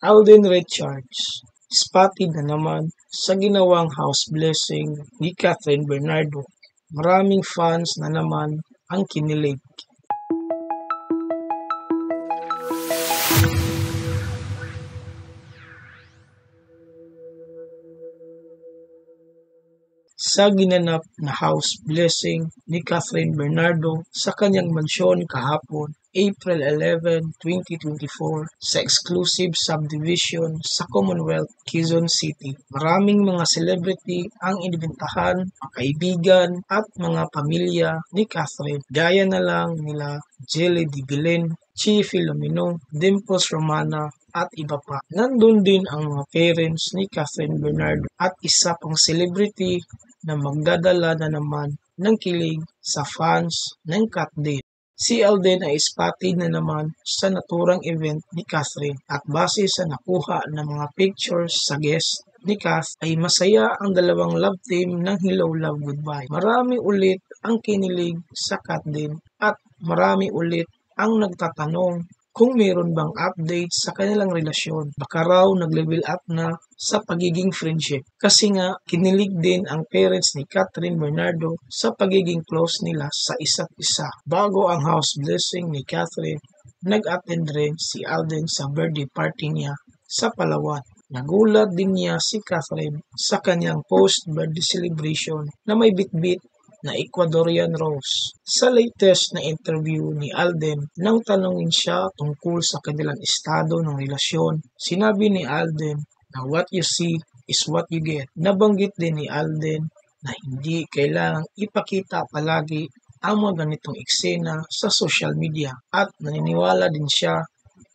Alden Richards, spotted na naman sa ginawang house blessing ni Catherine Bernardo. Maraming fans na naman ang kinilig. Sa ginanap na house blessing ni Catherine Bernardo sa kanyang mansyon kahapon, April 11, 2024, sa exclusive subdivision sa Commonwealth, Quezon City. Maraming mga celebrity ang inibentahan, mga kaibigan at mga pamilya ni Catherine. Gaya na lang nila Jelly Di Belen, Chi Filomeno, Dimples Romana, at iba pa. Nandun din ang mga parents ni Catherine Bernardo at isa pang celebrity na magdadala na naman ng kilig sa fans ng Cat din. Si Alden ay spotted na naman sa naturang event ni Catherine at base sa nakuha ng mga pictures sa guest ni Cath ay masaya ang dalawang love team ng Hello Love Goodbye. Marami ulit ang kinilig sa Cat din at marami ulit ang nagtatanong kung meron bang update sa kanilang relasyon. Baka raw nag-level up na sa pagiging friendship. Kasi nga, kinilig din ang parents ni Catherine Bernardo sa pagiging close nila sa isa't isa. Bago ang house blessing ni Catherine, nag-attend rin si Alden sa birthday party niya sa Palawan. Nagulat din niya si Catherine sa kanyang post-birthday celebration na may bitbit na Ecuadorian rose. Sa latest na interview ni Alden, nang tanungin siya tungkol sa kanilang estado ng relasyon, sinabi ni Alden na what you see is what you get. Nabanggit din ni Alden na hindi kailangang ipakita palagi ang mga ganitong eksena sa social media at naniniwala din siya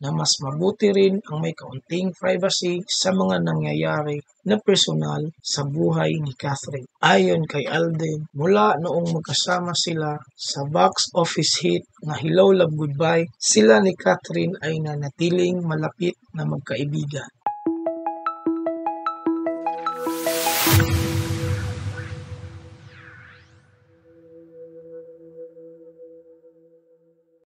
na mas mabuti rin ang may kaunting privacy sa mga nangyayari na personal sa buhay ni Catherine. Ayon kay Alden, mula noong magkasama sila sa box office hit na Hello Love Goodbye, sila ni Catherine ay nanatiling malapit na magkaibigan.